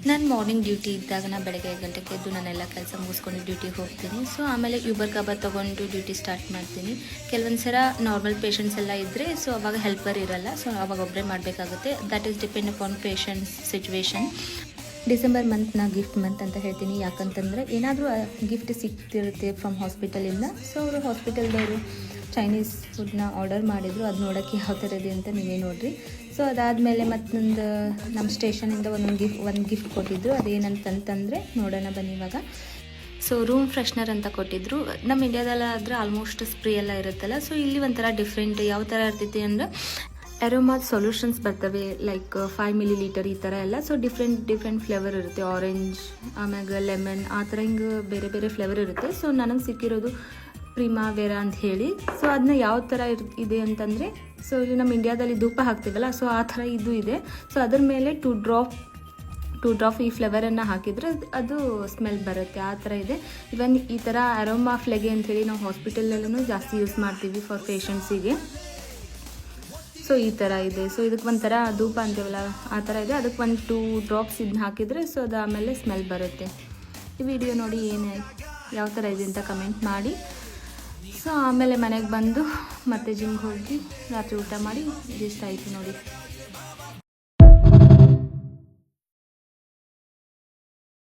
ನಾನು morning duty ಇದ್ದಾಗ ನಾನು ಬೆಳಗ್ಗೆ 5 ಗಂಟೆಗೆ ಎದ್ದು ನಾನೆಲ್ಲ ಕೆಲಸ ಮುಗಿಸ್ಕೊಂಡು ಡ್ಯೂಟಿಗೆ ಹೋಗ್ತೀನಿ. ಸೊ ಆಮೇಲೆ ಯೂಬರ್ ಕಬರ್ ತೊಗೊಂಡು ಡ್ಯೂಟಿ ಸ್ಟಾರ್ಟ್ ಮಾಡ್ತೀನಿ. ಕೆಲವೊಂದು ಸಲ ನಾರ್ಮಲ್ ಪೇಷಂಟ್ಸ್ ಎಲ್ಲ ಇದ್ದರೆ ಸೊ ಅವಾಗ ಹೆಲ್ಪರ್ ಇರಲ್ಲ, ಸೊ ಅವಾಗ ಒಬ್ಬರೇ ಮಾಡಬೇಕಾಗುತ್ತೆ. That is depend upon patients situation. December ಮಂತ್ನ ಗಿಫ್ಟ್ ಮಂತ್ ಅಂತ ಹೇಳ್ತೀನಿ. ಯಾಕಂತಂದರೆ ಏನಾದರೂ ಗಿಫ್ಟ್ ಸಿಗ್ತಿರುತ್ತೆ ಫ್ರಮ್ ಹಾಸ್ಪಿಟಲಿಂದ. ಸೊ ಅವರು ಹಾಸ್ಪಿಟಲ್ದವರು ಚೈನೀಸ್ ಫುಡ್ನ ಆರ್ಡರ್ ಮಾಡಿದರು. ಅದು ನೋಡೋಕ್ಕೆ ಯಾವ ಥರ ಇದೆ ಅಂತ ನೀವೇ ನೋಡಿರಿ. ಸೊ ಅದಾದಮೇಲೆ ಮತ್ತೊಂದು ನಮ್ಮ ಸ್ಟೇಷನಿಂದ ಒಂದು ಗಿಫ್ಟ್ ಕೊಟ್ಟಿದ್ದರು. ಅದೇನಂತಂತಂದರೆ ನೋಡೋಣ ಬನ್ನಿ ಇವಾಗ. ಸೊ ರೂಮ್ ಫ್ರೆಶ್ನರ್ ಅಂತ ಕೊಟ್ಟಿದ್ದರು. ನಮ್ಮ ಇಂಡಿಯಾದಲ್ಲಾದರೆ ಆಲ್ಮೋಸ್ಟ್ ಸ್ಪ್ರೇ ಎಲ್ಲ ಇರುತ್ತಲ್ಲ, ಸೊ ಇಲ್ಲಿ ಒಂಥರ ಡಿಫ್ರೆಂಟ್ ಯಾವ ಥರ ಇರ್ತೈತಿ ಅಂದರೆ ಅರೋಮಾ ಸೊಲ್ಯೂಷನ್ಸ್ ಬರ್ತವೆ, ಲೈಕ್ 5 ml ಈ ಥರ ಎಲ್ಲ. ಸೊ ಡಿಫ್ರೆಂಟ್ ಫ್ಲೇವರ್ ಇರುತ್ತೆ. ಆರೆಂಜ್, ಆಮ್ಯಾಗ ಲೆಮನ್, ಆ ಥರ ಹಿಂಗೆ ಬೇರೆ ಬೇರೆ ಫ್ಲೇವರ್ ಇರುತ್ತೆ. ಸೊ ನನಗೆ ಸಿಕ್ಕಿರೋದು ಪ್ರಿಮಾವೆರಾ ಅಂತ ಹೇಳಿ. ಸೊ ಅದನ್ನ ಯಾವ ಥರ ಇದೆ ಅಂತಂದರೆ, ಸೊ ಇಲ್ಲಿ ನಮ್ಮ ಇಂಡಿಯಾದಲ್ಲಿ ಧೂಪ ಹಾಕ್ತೀವಲ್ಲ, ಸೊ ಆ ಥರ ಇದು ಇದೆ. ಸೊ ಅದ್ರ ಮೇಲೆ 2 ಡ್ರಾಪ್ ಈ ಫ್ಲೇವರನ್ನು ಹಾಕಿದರೆ ಅದು ಸ್ಮೆಲ್ ಬರುತ್ತೆ, ಆ ಥರ ಇದೆ. ಇವನ್ ಈ ಥರ ಅರೋಮಾ ಫ್ಲೆಗೆ ಅಂಥೇಳಿ ನಾವು ಹಾಸ್ಪಿಟಲಲ್ಲೂ ಜಾಸ್ತಿ ಯೂಸ್ ಮಾಡ್ತೀವಿ ಫಾರ್ ಪೇಷಂಟ್ಸಿಗೆ. ಸೊ ಈ ಥರ ಇದೆ. ಸೊ ಇದಕ್ಕೆ ಒಂಥರ ಧೂಪ ಅಂತೀವಲ್ಲ ಆ ಥರ ಇದೆ. ಅದಕ್ಕೆ ಒಂದು 2 ಡ್ರಾಪ್ಸ್ ಇದನ್ನ ಹಾಕಿದರೆ ಸೊ ಅದು ಆಮೇಲೆ ಸ್ಮೆಲ್ ಬರುತ್ತೆ. ಈ ವಿಡಿಯೋ ನೋಡಿ ಯಾವ ಥರ ಇದೆ ಅಂತ ಕಮೆಂಟ್ ಮಾಡಿ. ಸೊ ಆಮೇಲೆ ಮನೆಗೆ ಬಂದು ಮತ್ತೆ ಜಿಮ್ಗೆ ಹೋಗಿ ರಾತ್ರಿ ಊಟ ಮಾಡಿ ಇದಿಷ್ಟ ಆಯಿತು ನೋಡಿ.